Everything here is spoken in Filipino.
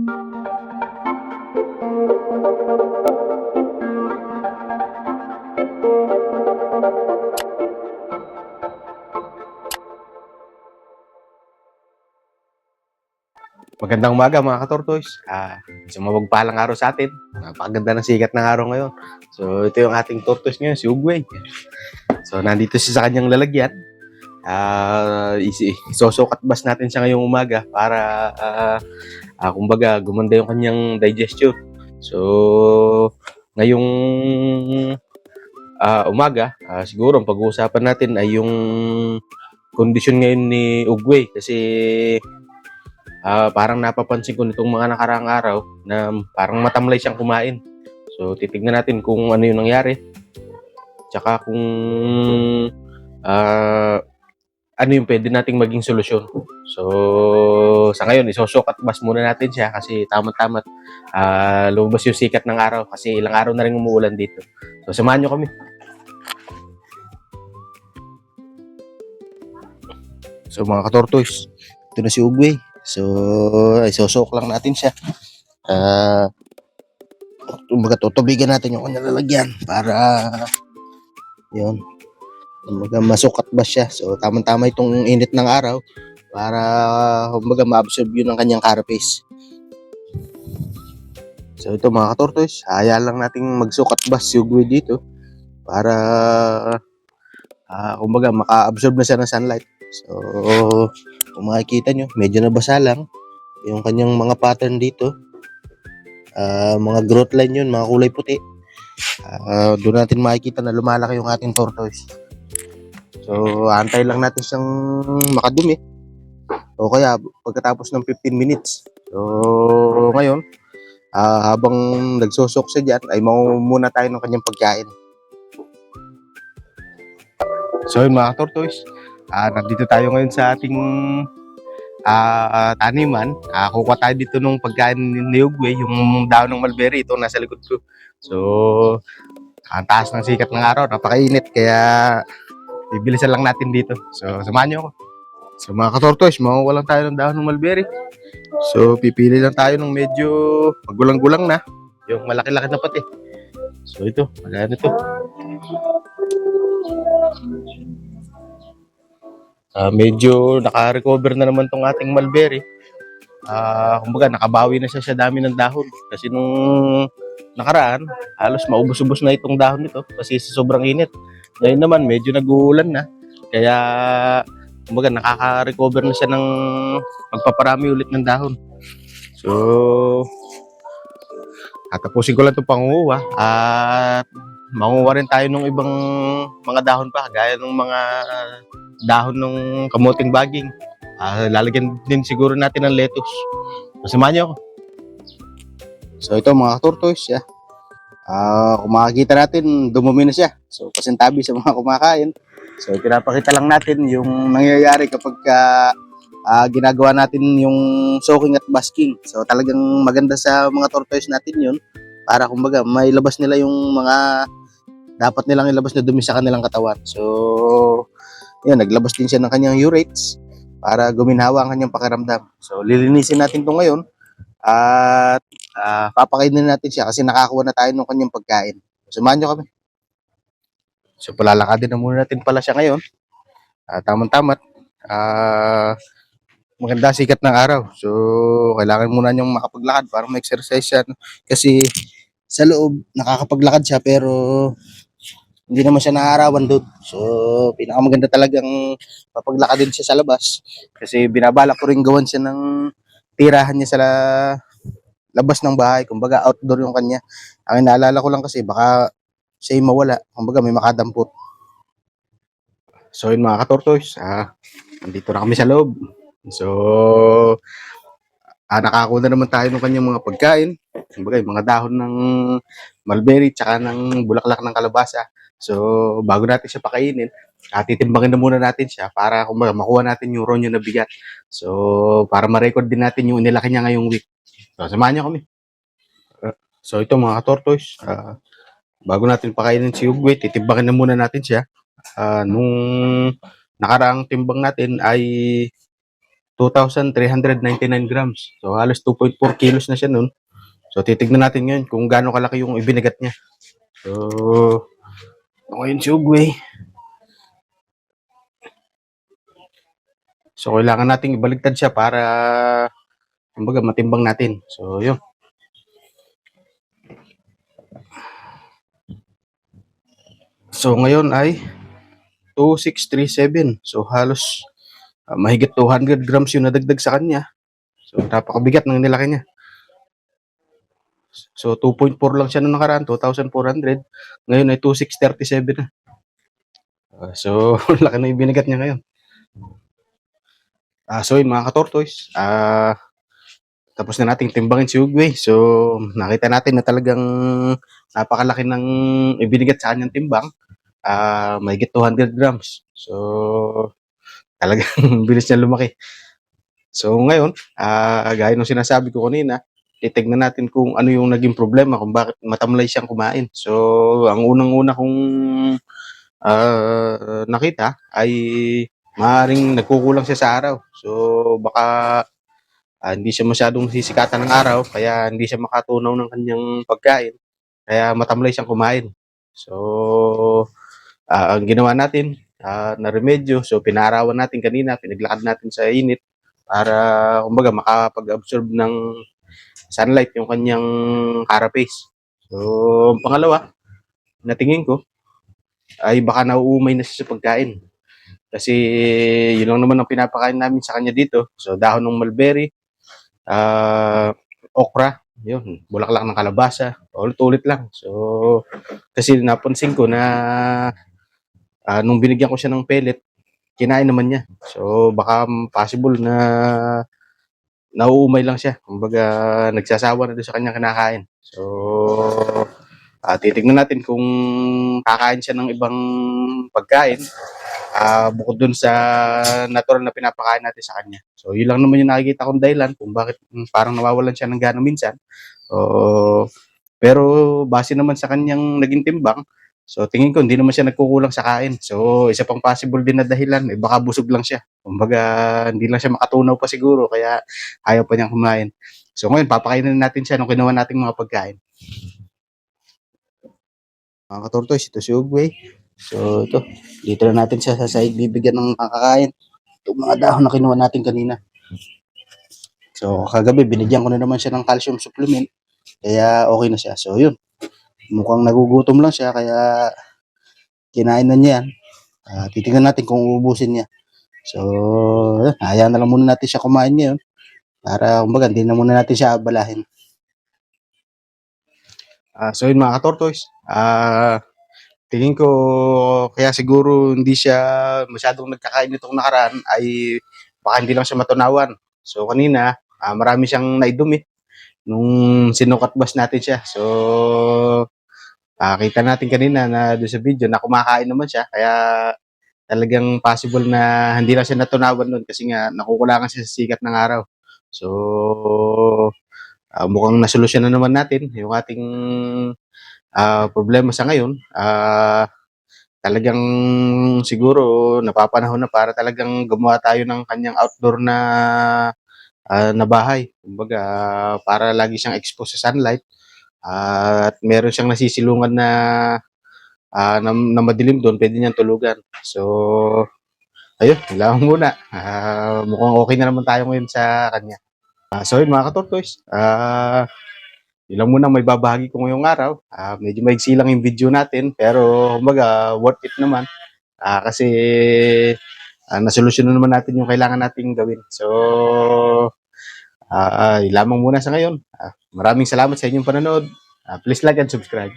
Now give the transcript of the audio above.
Magandang umaga mga ka-tortoise. Isang mapagpalang araw sa atin. Napakaganda ng sikat ng araw ngayon. So ito yung ating tortoise ngayon, si Ugway. So nandito siya sa kanyang lalagyan. Isosokat bas natin siya ngayong umaga para kumbaga gumanda yung kanyang digestion. So ngayong umaga, siguro ang pag-uusapan natin ay yung kondisyon ngayon ni Ugway kasi parang napapansin ko nitong mga nakaraang araw na parang matamlay siyang kumain. So titignan natin kung ano yung nangyari. Tsaka kung ano yung pwede nating maging solusyon. So sa ngayon, isosokat bas muna natin siya kasi tama-tama lumabas yung sikat ng araw kasi ilang araw na rin umuulan dito. So samahan nyo kami. So mga ka-tortoise, ito na si Ugway. So, isosok lang natin siya. Kumbaga, tutubigan natin yung kanyang lalagyan para yun, kumbaga masukat ba siya. So, tamang-tama itong init ng araw para kumbaga ma-absorb yun ng kanyang carapace. So, ito mga ka-tortoise, hayaan lang nating magsukat ba si Ugway dito para kumbaga maka-absorb na siya ng sunlight. So, kung makikita nyo, medyo nabasa lang yung kanyang mga pattern dito. Mga growth line yun, mga kulay puti. Doon natin makikita na lumalaki yung ating tortoise. So, antay lang natin siyang makadumi. O kaya, pagkatapos ng 15 minutes. So, ngayon, habang nagsosok siya dyan, ay muna tayo ng kanyang pagkain. So, yun mga tortoise, nandito tayo ngayon sa ating taniman. Kukuha tayo dito nung pagkain ni Ugway, yung daon ng mulberry, ito nasa likod ko. So, ang taas ng sikat ng araw, napakainit, kaya bibilisan lang natin dito. So, samahan nyo ako. So, mga ka-tortoise, makukuha lang tayo ng daon ng mulberry. So, pipili lang tayo ng medyo magulang-gulang na, yung malaki-laki na pati. So, ito, maganda ito. Medyo naka-recover na naman tong ating mulberry. Kumbaga nakabawi na siya sa dami ng dahon kasi nung nakaraan halos maubos-ubos na itong dahon nito kasi sa sobrang init. Ngayon naman medyo nag-uulan na kaya kumbaga nakaka-recover na siya ng pagpaparami ulit ng dahon. So tapusin ko lang itong pangunguha at mangunguha rin tayo ng ibang mga dahon pa gaya ng mga dahon ng kamuting baging. Lalagyan din siguro natin ng lettuce. Samahan niyo ako. So ito mga tortoise, kung makikita natin, dumumi na siya. So pasintabi sa mga kumakain. So pinapakita lang natin yung nangyayari kapag ginagawa natin yung soaking at basking. So talagang maganda sa mga tortoise natin yun para kumbaga may labas nila yung mga dapat nilang ilabas na dumi sa kanilang katawan. So yun, naglabas din siya ng kanyang urates para guminhawa ang kanyang pakiramdam. So, lilinisin natin ito ngayon at papakainin natin siya kasi nakakuha na tayo ng kanyang pagkain. Samahan nyo kami. So, palalakadin na muna natin pala siya ngayon. Tamang-tamat. Maganda sikat ng araw. So, kailangan muna niyong makapaglakad para ma-exercise siya. Kasi sa loob, nakakapaglakad siya pero hindi naman siya naarawan doon. So, pinakamaganda talagang papaglakadin siya sa labas. Kasi binabala ko rin gawan siya ng tirahan niya sa labas ng bahay. Kumbaga, outdoor yung kanya. Ang inaalala ko lang kasi baka siya mawala. Kumbaga, may makadampot. So, yun mga ka-tortoise. Nandito na kami sa loob. So, nakakuha na naman tayo ng kanyang mga pagkain. Kumbaga, yung mga dahon ng mulberry tsaka ng bulaklak ng kalabasa. So, bago natin siya pakainin, titimbangin na muna natin siya para kumbaga makuha natin yung ronyo na bigat. So, para ma-record din natin yung nilaki niya ngayong week. So, samahan niyo kami. So, ito mga tortoise, bago natin pakainin si Ugway, titimbangin na muna natin siya. Nung nakaraang timbang natin ay 2,399 grams. So halos 2.4 kilos na siya nun. So titignan natin ngayon kung gaano kalaki yung ibinagat niya. So ngayon si Ugway. So kailangan nating ibaligtad siya para kumbaga matimbang natin. So yun. So ngayon ay 2,637. So halos mahigit 200 grams yung nadagdag sa kanya. So napakabigat ng nilaki niya. So 2.4 lang siya nung nakaraan, 2,400. Ngayon ay 2,637 na. So laki na yung binigat niya ngayon. So yun mga ka-tortoise, tapos na nating timbangin si Ugway. So nakita natin na talagang napakalaki ng ibinigat sa kanyang timbang. Mahigit 200 grams. So talagang bilis niya lumaki. So ngayon, gaya ng sinasabi ko kanina, titignan natin kung ano yung naging problema, kung bakit matamlay siyang kumain. So ang unang-una kong nakita ay maaaring nagkukulang siya sa araw. So baka hindi siya masyadong sisikatan ng araw, kaya hindi siya makatunaw ng kanyang pagkain. Kaya matamlay siyang kumain. So ang ginawa natin na remedyo, so pinarawan natin kanina, pinaglakad natin sa init para kumbaga makapag-absorb ng sunlight yung kanyang carapace. So pangalawa, natingin ko ay baka nauumay na siya sa pagkain. Kasi yun lang naman ang pinapakain namin sa kanya dito. So dahon ng mulberry, okra, yun, bulaklak ng kalabasa, ulit-ulit lang. So kasi napansin ko na nung binigyan ko siya ng pellet, kinain naman niya. So baka possible na nauumay lang siya. Kumbaga nagsasawa na doon sa kanyang kinakain. So titignan natin kung kakain siya ng ibang pagkain bukod dun sa natural na pinapakain natin sa kanya. So yun lang naman yung nakikita kong dahilan kung bakit parang nawawalan siya ng gana minsan. Pero base naman sa kanyang naging timbang, so tingin ko hindi naman siya nagkukulang sa kain. So isa pang possible din na dahilan, baka busog lang siya. Kumbaga hindi lang siya makatunaw pa siguro kaya ayaw pa niyang kumain. So ngayon papakainin natin siya nung kinuha nating mga pagkain. Mga ka-tortoise, ito si Ugway. So ito, dito na natin siya sa side bibigyan ng kakakain. Itong mga dahon na kinuha natin kanina. So kagabi binigyan ko na naman siya ng calcium supplement. Kaya okay na siya. So yun, mukhang nagugutom lang siya kaya kinain na niya yan. Titingnan natin kung uubusin niya. So hayaan na lang muna natin siya kumain ngayon. Para kumbaga hindi na muna natin siya abalahin. So yun mga ka-tortoise, tingin ko kaya siguro hindi siya masyadong nagkakain nitong nakaraan ay baka hindi lang siya matunawan. So kanina, marami siyang naidumi nung sinukatbas natin siya. So kita natin kanina na doon sa video na kumakain naman siya. Kaya talagang possible na hindi lang siya natunawan nun kasi nga nakukulangan siya sa sikat ng araw. So mukhang nasolusyon na naman natin yung ating problema sa ngayon. Talagang siguro napapanahon na para talagang gumawa tayo ng kanyang outdoor na bahay. Kumbaga para lagi siyang exposed sa sunlight at meron siyang nasisilungan na madilim doon, pwede niyang tulugan. So ayun, yun lang muna. Mukhang okay na naman tayo ngayon sa kanya. So yun mga ka-tortoise, yun lang muna may babahagi ko ngayong araw. Medyo maigsi lang yung video natin pero kumbaga worth it naman. Kasi nasolusyon na naman natin yung kailangan nating gawin. So yun lamang muna sa ngayon. Maraming salamat sa inyong panonood. Please like and subscribe.